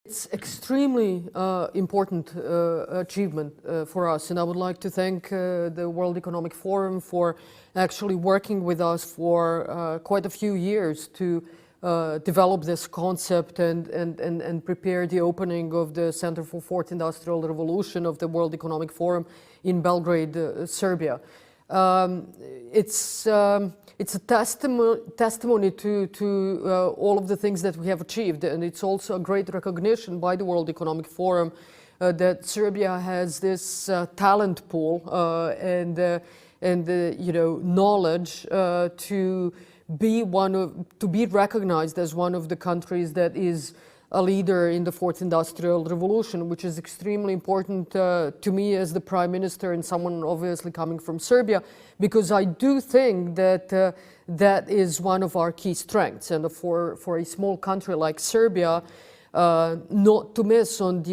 It's extremely important achievement for us, and I would like to thank the World Economic Forum for actually working with us for quite a few years to develop this concept and prepare the opening of the Center for Fourth Industrial Revolution of the World Economic Forum in Belgrade, Serbia. It's a testimony to all of the things that we have achieved, and it's also a great recognition by the World Economic Forum that Serbia has this talent pool and knowledge to be recognized as one of the countries that is a leader in the Fourth Industrial Revolution, which is extremely important to me as the Prime Minister and someone obviously coming from Serbia, because I do think that that is one of our key strengths. And for a small country like Serbia, not to miss on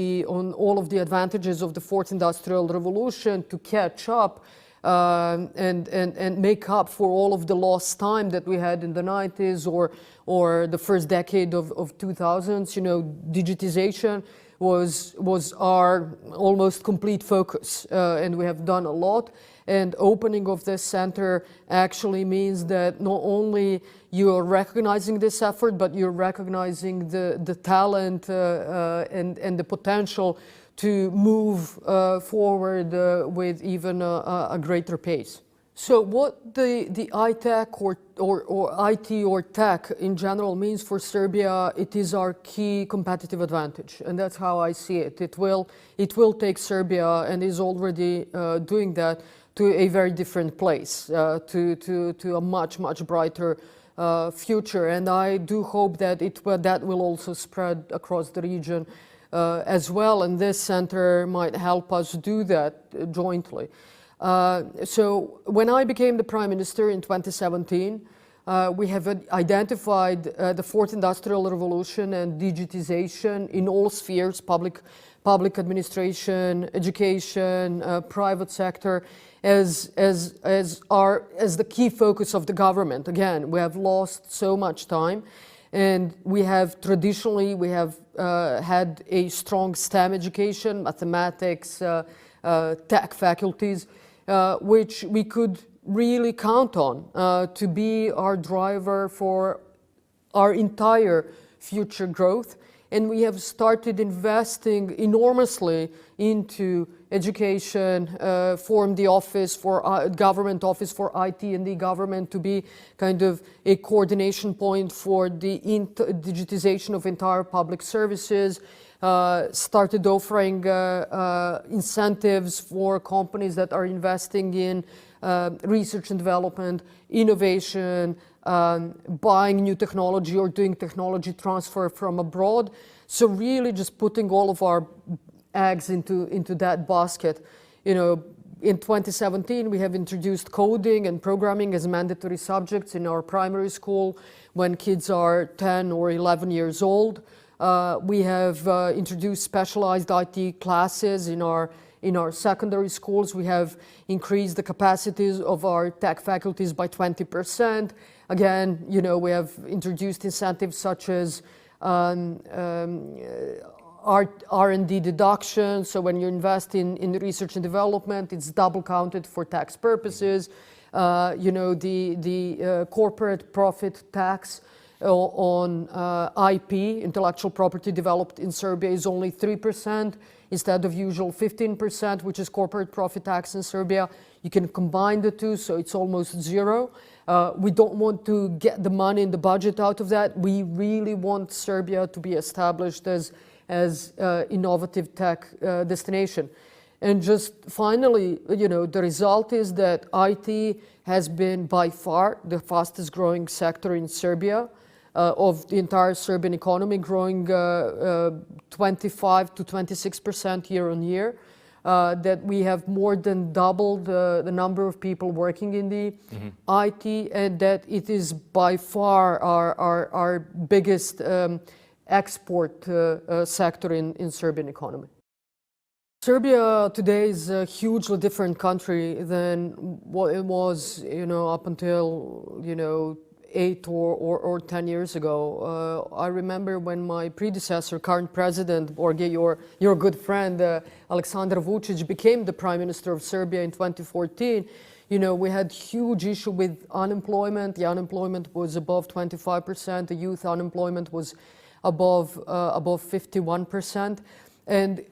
all of the advantages of the Fourth Industrial Revolution, to catch up and make up for all of the lost time that we had in the 90s or the first decade of 2000s. Digitization was our almost complete focus, and we have done a lot. And opening of this center actually means that not only you are recognizing this effort, but you're recognizing the talent and the potential to move forward with even a greater pace. So what the ITech or IT or tech in general means for Serbia, it is our key competitive advantage, and that's how I see it. It will take Serbia, and is already doing that, to a very different place, to a much brighter future. And I do hope that that will also spread across the region as well, and this center might help us do that jointly. So when I became the Prime Minister in 2017, we have identified the Fourth Industrial Revolution and digitization in all spheres: public administration, education, private sector, as the key focus of the government. Again, we have lost so much time, and we have traditionally had a strong STEM education, mathematics, tech faculties, which we could really count on to be our driver for our entire future growth. And we have started investing enormously into education, formed the office for government office for IT and the government to be kind of a coordination point for the digitization of entire public services, started offering incentives for companies that are investing in research and development, innovation, buying new technology or doing technology transfer from abroad. So really just putting all of our eggs into that basket. In 2017, we have introduced coding and programming as mandatory subjects in our primary school when kids are 10 or 11 years old. We have introduced specialized IT classes in our secondary schools. We have increased the capacities of our tech faculties by 20%. Again, we have introduced incentives such as R&D deduction. So when you invest in research and development, it's double counted for tax purposes. The corporate profit tax on IP, intellectual property developed in Serbia, is only 3% instead of usual 15%, which is corporate profit tax in Serbia. You can combine the two, so it's almost zero. We don't want to get the money in the budget out of that. We really want Serbia to be established as innovative tech destination. And just finally, the result is that IT has been by far the fastest growing sector in Serbia, of the entire Serbian economy, growing 25 to 26% year on year. That we have more than doubled the number of people working in the IT, and that it is by far our biggest export sector in Serbian economy. Serbia today is a hugely different country than what it was, up until, 8 or 10 years ago. I remember when my predecessor, current president, Borge, your good friend, Aleksandar Vučić, became the Prime Minister of Serbia in 2014. You know, we had huge issue with unemployment. The unemployment was above 25%. The youth unemployment was above 51%. And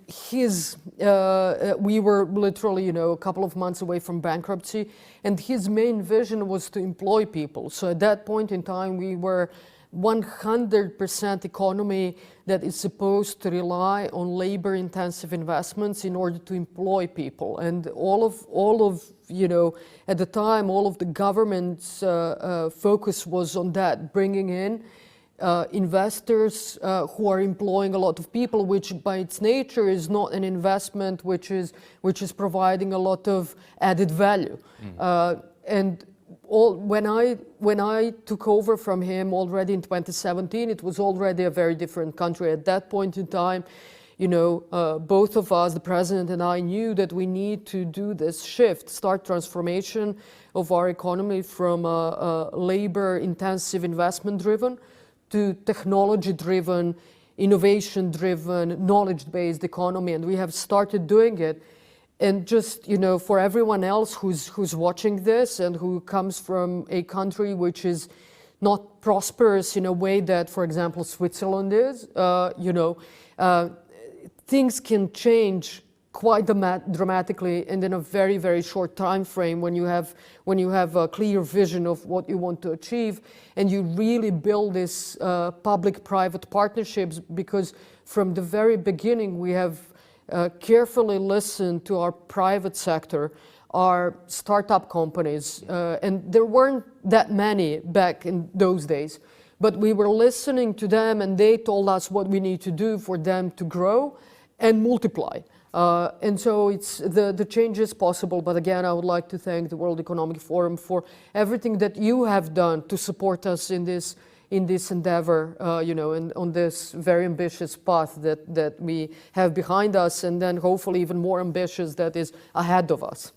we were literally, you know, a couple of months away from bankruptcy. And his main vision was to employ people. So at that point in time, we were 100% economy that is supposed to rely on labor-intensive investments in order to employ people. And all of you know, at the time, all of the government's focus was on that, bringing in investors who are employing a lot of people, which by its nature is not an investment which is providing a lot of added value. And when I took over from him already in 2017, it was already a very different country. At that point in time, you know, both of us, the president and I, knew that we need to do this shift, start transformation of our economy from labor-intensive, investment-driven to technology-driven, innovation-driven, knowledge-based economy, and we have started doing it. And just, you know, for everyone else who's watching this and who comes from a country which is not prosperous in a way that, for example, Switzerland is, you know, things can change quite dramatically and in a very, very short time frame when you have a clear vision of what you want to achieve, and you really build this public-private partnerships, because from the very beginning we have carefully listened to our private sector, our startup companies, and there weren't that many back in those days, but we were listening to them and they told us what we need to do for them to grow and multiply. And so the change is possible, but again, I would like to thank the World Economic Forum for everything that you have done to support us in this endeavor, you know, and on this very ambitious path that we have behind us, and then hopefully even more ambitious that is ahead of us.